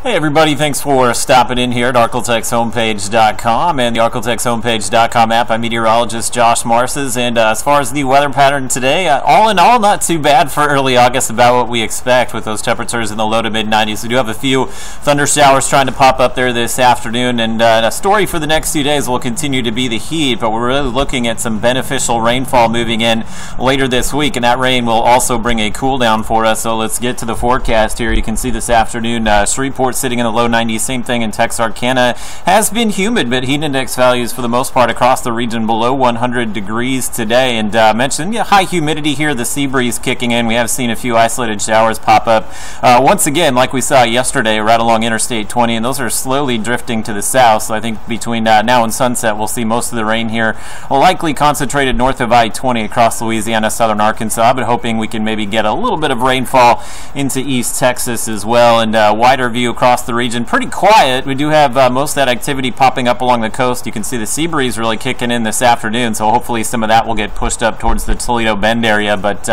Hey everybody, thanks for stopping in here at ArklateXHomepage.com and the ArklateXHomepage.com app. I'm meteorologist Josh Marces, and as far as the weather pattern today, all in all, not too bad for early August, about what we expect with those temperatures in the low to mid-90s. We do have a few thunder showers trying to pop up there this afternoon, and a story for the next few days will continue to be the heat, but we're really looking at some beneficial rainfall moving in later this week, and that rain will also bring a cool down for us. So let's get to the forecast here. You can see this afternoon, Shreveport sitting in the low 90s, same thing in Texarkana. Has been humid, but heat index values for the most part across the region below 100 degrees today. And mentioned high humidity here, the sea breeze kicking in. We have seen a few isolated showers pop up. Once again, like we saw yesterday, right along Interstate 20, and those are slowly drifting to the south. So I think between now and sunset, we'll see most of the rain here. Likely concentrated north of I-20 across Louisiana, southern Arkansas, but hoping we can maybe get a little bit of rainfall into East Texas as well. And wider view across the region, pretty quiet. We do have most of that activity popping up along the coast. You can see the sea breeze really kicking in this afternoon, so hopefully some of that will get pushed up towards the Toledo Bend area. But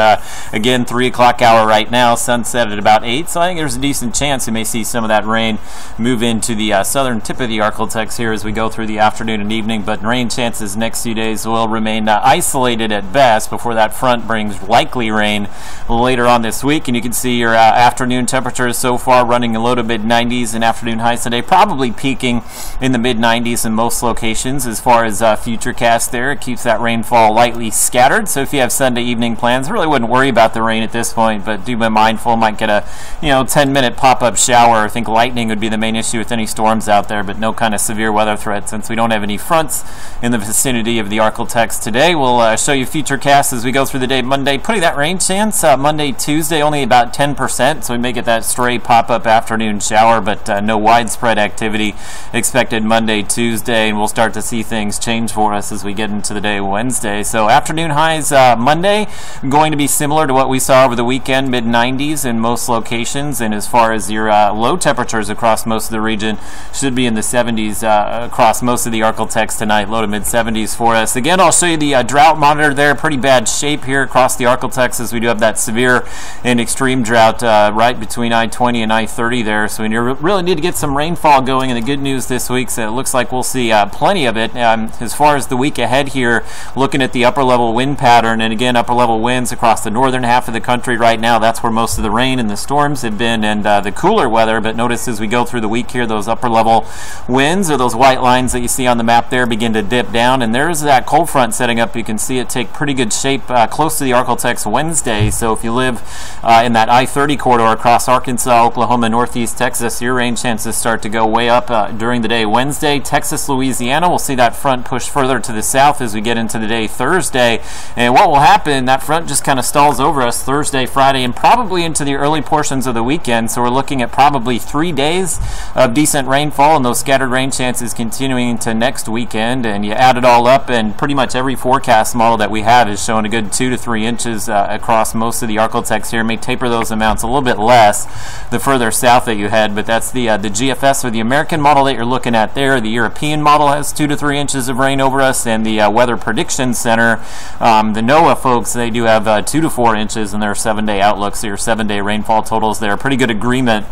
again, 3 o'clock hour right now, sunset at about 8, so I think there's a decent chance we may see some of that rain move into the southern tip of the Arklatex here as we go through the afternoon and evening. But rain chances next few days will remain isolated at best before that front brings likely rain later on this week. And you can see your afternoon temperatures so far running low to mid-90s and afternoon highs today, probably peaking in the mid-90s in most locations. As far as futurecast there, it keeps that rainfall lightly scattered. So if you have Sunday evening plans, I really wouldn't worry about the rain at this point, but do be mindful. Might get a 10-minute pop-up shower. I think lightning would be the main issue with any storms out there, but no kind of severe weather threat since we don't have any fronts in the vicinity of the Arklatex today. We'll show you futurecast as we go through the day. Monday, putting that rain chance Monday, Tuesday, only about 10%, so we may get that stray pop-up afternoon shower, but no widespread activity expected Monday, Tuesday, and we'll start to see things change for us as we get into the day Wednesday. So afternoon highs Monday going to be similar to what we saw over the weekend, mid-90s in most locations, and as far as your low temperatures across most of the region, should be in the 70s across most of the Arklatex tonight, low to mid-70s for us. Again, I'll show you the drought monitor there. Pretty bad shape here across the Arklatex as we do have that severe and extreme drought right between I-20 and I-30 there. So we really need to get some rainfall going, and the good news this week, so it looks like we'll see plenty of it. As far as the week ahead here, looking at the upper level wind pattern, and again, upper level winds across the northern half of the country right now, that's where most of the rain and the storms have been, and the cooler weather. But notice as we go through the week here, those upper level winds, or those white lines that you see on the map there, begin to dip down, and there's that cold front setting up. You can see it take pretty good shape close to the Arklatex Wednesday. So if you live in that I-30 corridor across Arkansas, Oklahoma, northeast Texas, your rain chances start to go way up during the day Wednesday. Texas, Louisiana, we'll see that front push further to the south as we get into the day Thursday. And what will happen, that front just kind of stalls over us Thursday, Friday, and probably into the early portions of the weekend. So we're looking at probably 3 days of decent rainfall, and those scattered rain chances continuing into next weekend. And you add it all up, and pretty much every forecast model that we have is showing a good 2 to 3 inches across most of the Arklatex here. May taper those amounts a little bit less the further south that you head, but that's the GFS or the American model that you're looking at there. The European model has 2 to 3 inches of rain over us, and the Weather Prediction Center, the NOAA folks, they do have 2 to 4 inches in their 7-day outlook. So your 7-day rainfall totals there, pretty good agreement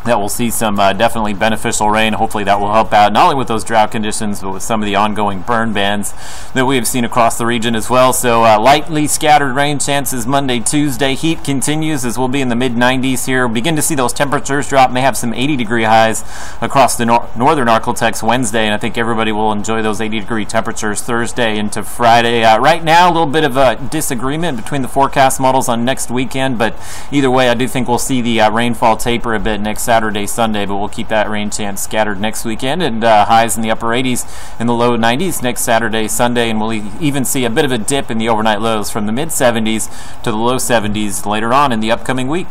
that we'll see some definitely beneficial rain. Hopefully that will help out not only with those drought conditions, but with some of the ongoing burn bans that we have seen across the region as well. So lightly scattered rain chances Monday, Tuesday. Heat continues as we'll be in the mid-90s here. Begin to see those temperatures drop. May have some 80-degree highs across the northern Arklatex Wednesday, and I think everybody will enjoy those 80-degree temperatures Thursday into Friday. Right now, a little bit of a disagreement between the forecast models on next weekend, but either way, I do think we'll see the rainfall taper a bit next Saturday, Sunday, but we'll keep that rain chance scattered next weekend, and highs in the upper 80s and the low 90s next Saturday, Sunday, and we'll even see a bit of a dip in the overnight lows from the mid 70s to the low 70s later on in the upcoming week.